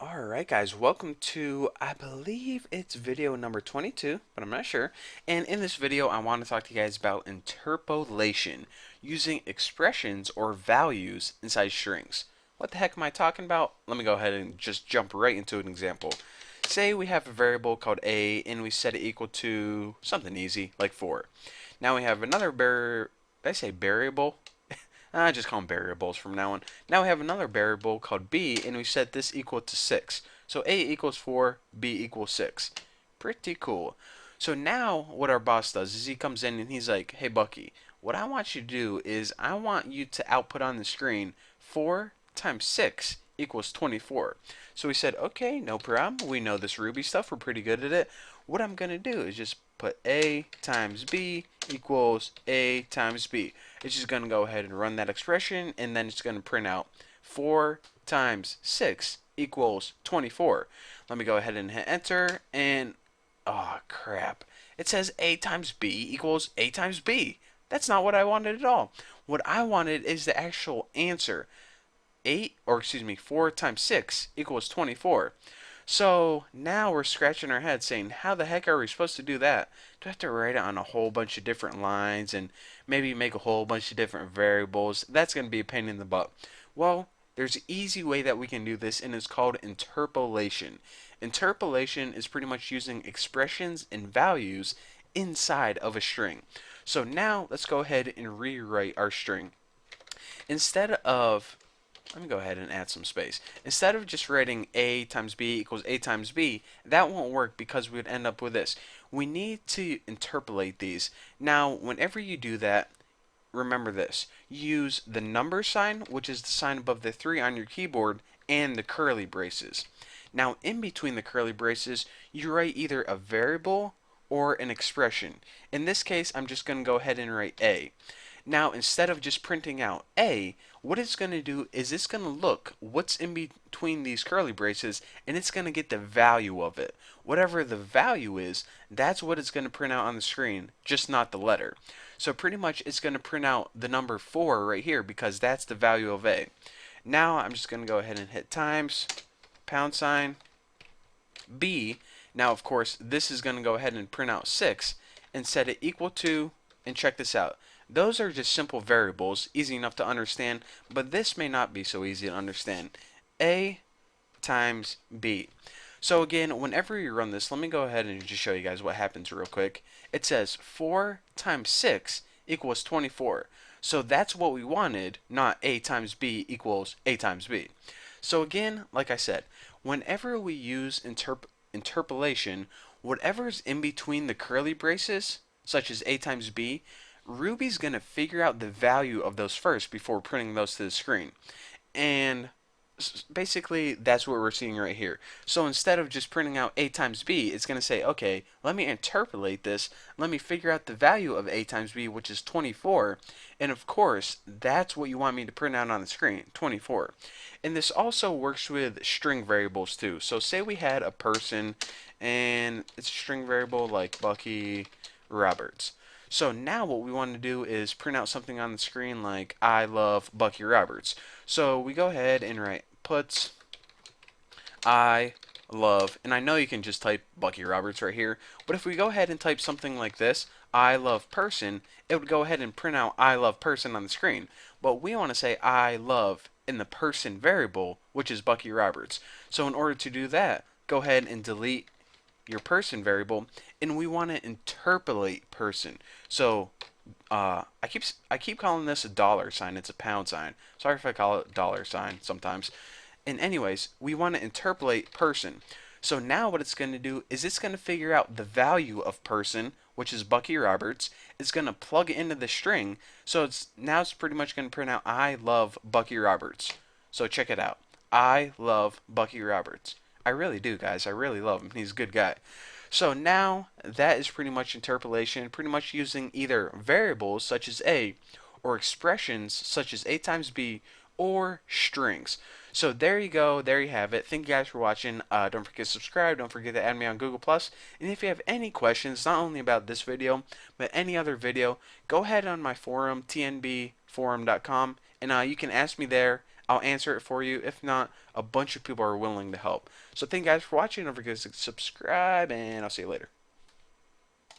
Alright guys, welcome to, I believe it's video number 22, but I'm not sure. And in this video, I want to talk to you guys about interpolation, using expressions or values inside strings. What the heck am I talking about? Let me go ahead and just jump right into an example. Say we have a variable called a, and we set it equal to something easy, like 4. Now we have another did I say variable? I just call them variables from now on. Now we have another variable called b, and we set this equal to 6. So a equals 4, b equals 6. Pretty cool. So now what our boss does is he comes in and he's like, hey Bucky, what I want you to do is I want you to output on the screen 4 times 6 equals 24. So we said, okay, no problem. We know this Ruby stuff. We're pretty good at it. What I'm going to do is just put a times b equals a times b. It's just going to go ahead and run that expression, and then it's going to print out 4 times 6 equals 24. Let me go ahead and hit enter, and oh crap, it says a times b equals a times b. That's not what I wanted at all. What I wanted is the actual answer. 4 times 6 equals 24. So now we're scratching our head saying, how the heck are we supposed to do that? Do I have to write it on a whole bunch of different lines and maybe make a whole bunch of different variables? That's going to be a pain in the butt. Well, there's an easy way that we can do this, and it's called interpolation. Interpolation is pretty much using expressions and values inside of a string. So now let's go ahead and rewrite our string. Instead of Let me go ahead and add some space. Instead of just writing a times b equals a times b, that won't work because we would end up with this. We need to interpolate these. Now, whenever you do that, remember this. Use the number sign, which is the sign above the 3 on your keyboard, and the curly braces. Now, in between the curly braces, you write either a variable or an expression. In this case, I'm just going to go ahead and write a. Now, instead of just printing out A, what it's going to do is it's going to look what's in between these curly braces, and it's going to get the value of it. Whatever the value is, that's what it's going to print out on the screen, just not the letter. So pretty much it's going to print out the number 4 right here because that's the value of A. Now I'm just going to go ahead and hit times, pound sign, B. Now of course this is going to go ahead and print out 6 and set it equal to, and check this out. Those are just simple variables, easy enough to understand, but this may not be so easy to understand. A times B. So again, whenever you run this, let me go ahead and just show you guys what happens real quick. It says 4 times 6 equals 24. So that's what we wanted, not A times B equals A times B. So again, like I said, whenever we use interpolation, whatever's in between the curly braces, such as A times B, Ruby's going to figure out the value of those first before printing those to the screen. And basically, that's what we're seeing right here. So instead of just printing out a times b, it's going to say, okay, let me interpolate this. Let me figure out the value of a times b, which is 24. And of course, that's what you want me to print out on the screen, 24. And this also works with string variables too. So say we had a person, and it's a string variable like Bucky Roberts. So now what we want to do is print out something on the screen like I love Bucky Roberts. So we go ahead and write puts I love, and I know you can just type Bucky Roberts right here, but if we go ahead and type something like this, I love person, it would go ahead and print out I love person on the screen. But we want to say I love in the person variable, which is Bucky Roberts. So in order to do that, go ahead and delete your person variable, and we want to interpolate person. So I keep calling this a dollar sign. It's a pound sign. Sorry if I call it dollar sign sometimes. And anyways, we want to interpolate person. So now what it's going to do is it's going to figure out the value of person, which is Bucky Roberts. It's going to plug it into the string. So it's pretty much going to print out I love Bucky Roberts. So check it out. I love Bucky Roberts. I really do, guys. I really love him. He's a good guy. So now that is pretty much interpolation, pretty much using either variables such as a, or expressions such as a times b, or strings. So there you go. There you have it. Thank you guys for watching. Don't forget to subscribe. Don't forget to add me on Google+. And if you have any questions, not only about this video, but any other video, go ahead on my forum, tnbforum.com, and you can ask me there. I'll answer it for you. If not, a bunch of people are willing to help. So thank you guys for watching. Don't forget to subscribe, and I'll see you later.